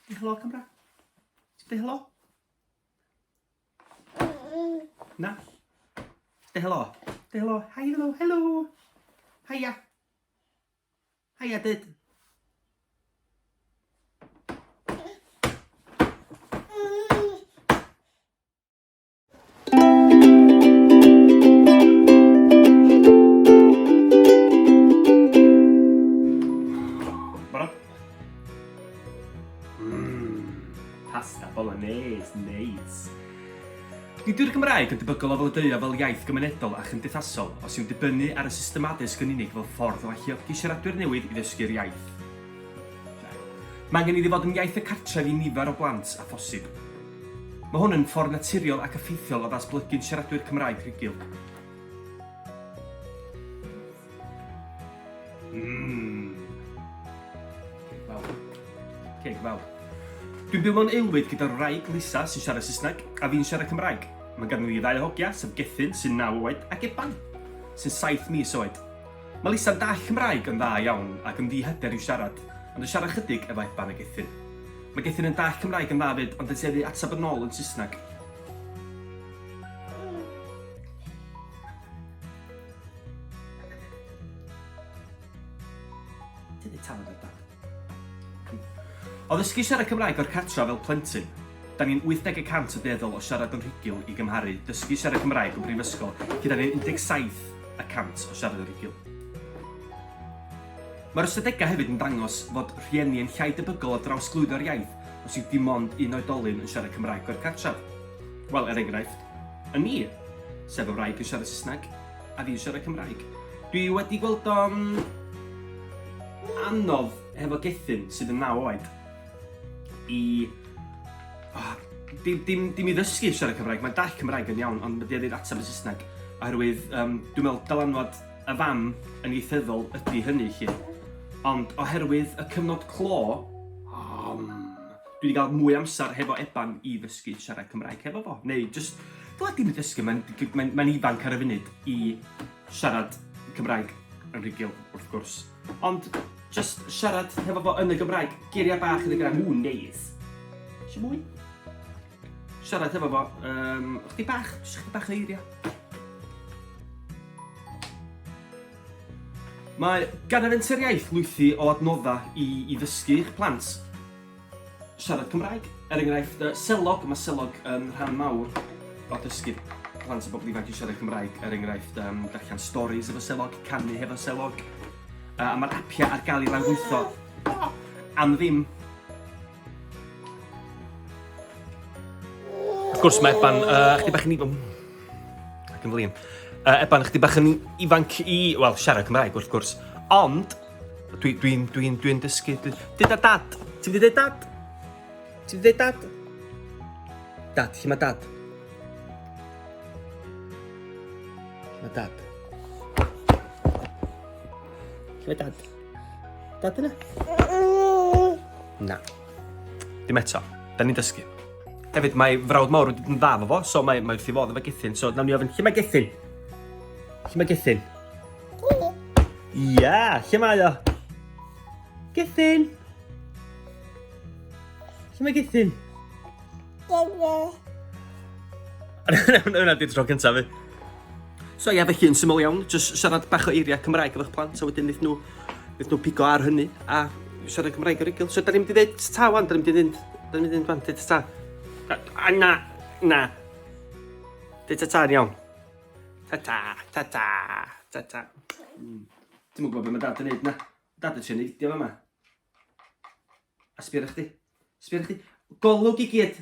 Say helo, camera. Say helo. Na. Say helo. Say helo. Hi, hello, hello. Hiya. Hiya, dyd. Barod? Pasta bolognese, neis. Nid yw'r Gymraeg yn debygol o flodeuo fel iaith gymunedol a chymdeithasol os yw'n dibynnu ar y system addysg yn unig fel ffordd o alluogi siaradwyr newydd i ddysgu'r iaith. Mae angen iddi fod yn iaith y cartref i nifer o blant a phosib. Mae hwn yn ffordd naturiol ac effeithiol o ddatblygu'n siaradwyr Cymraeg rhugl. Ceg fawr. Dwi'n byw mewn aelwyd gyda'r wraig Lisa sy'n siarad Saesneg a fi'n siarad Cymraeg. Mae ganddo ni 2 hogia, sef Gethin sy'n 9 oed ac Eban sy'n 7 mis oed. Mae Lisa'n dall Cymraeg yn dda iawn ac yn ddihyder i'w siarad, ond yn siarad chydig efo Eban a Gethin. Mae Gethin yn dall Cymraeg yn dda fyd, ond yn tueddu atab yn ôl yn Saesneg. Dydy tafod o dad. O ddysgu siarad Cymraeg o'r cartra fel plentyn, da ni'n 80% y deddol o siarad yn rhugl i gymharu dysgu siarad Cymraeg yn brifysgol, gyda ni'n 17% o siarad yn rhugl. Mae'r ystadegau hefyd yn dangos fod rhieni yn llai debygol o drawsglwyddo'r iaith os yw dim ond un oedolyn yn siarad Cymraeg o'r cartref. Wel, enghraifft, yn ni, sef y wraig yn siarad Saesneg a fi'n siarad Cymraeg. Dwi wedi gweld o'n anodd hefo Gethin sydd yn 9 oed dim i ddysgu siarad Cymraeg, mae'n dall Cymraeg yn iawn, ond wedi edrych atab y Saesneg. Oherwydd, dwi'n meddwl dylanwad y fam yn ieithyddol ydy hynny chi. Ond oherwydd y cyfnod clo, dwi wedi cael mwy amser hefo Eban i ddysgu siarad Cymraeg hefo fo. Neu, jyst, dwi'n dim i ddysgu, mae'n ifanc ar y funud i siarad Cymraeg yn rhugl, wrth gwrs. Ond, just siarad hefo fo yn y Gymraeg, geiriau bach yn y Gymraeg, neis. Eisiau mwy? Siarad hefo fo, chdi bach o eiriau. Mae gan yr enter iaith lwythi o adnodda i ddysgu eich plant siarad Cymraeg. Enghraifft, selog, mae selog yn rhan mawr o dysgu plant a bobl ifanc i siarad Cymraeg. Enghraifft, darllen storis efo selog, canu hefo selog. A mae'r apiau ar gael i rangwytho am ddim. Wrth gwrs mae Eban chdi bach yn ifanc. Ac yn flin. Eban chdi bach yn ifanc i, wel, siarad Cymraeg wrth gwrs. Ond, dwi'n dysgu. Dyd a dad. Ti'n wedi dweud dad? Ti'n wedi dweud dad? Dad, lle mae dad? Lle mae dad? Lle mae dad? Dad yna? Na. Dim eto. Da ni'n dysgu. Hefyd mae frawd mawr wedi bod yn dda fo fo, so mae wrth i fodd efo Gethin. So nawn ni ofyn, lle mae Gethin? Lle mae Gethin? Ia, lle mae o? Gethin? Lle mae Gethin? Hwna di'r tro cyntaf fi. So ia, felly yn syml iawn, jyst siarad bach o eiriau Cymraeg efo'ch plant, a wedyn wnaeth nhw pigo ar hynny, a siarad Cymraeg o'r rhugl. So da ni'n mynd i ddeud ta wan, da ni'n mynd i ddeud ta. Na. Deud ta yn iawn. Ta. Ti'n mwyn gwybod beth mae dad yn neud na? Dad yn siarad neidio yma. A sbio ar chdi. Golwg i gyd.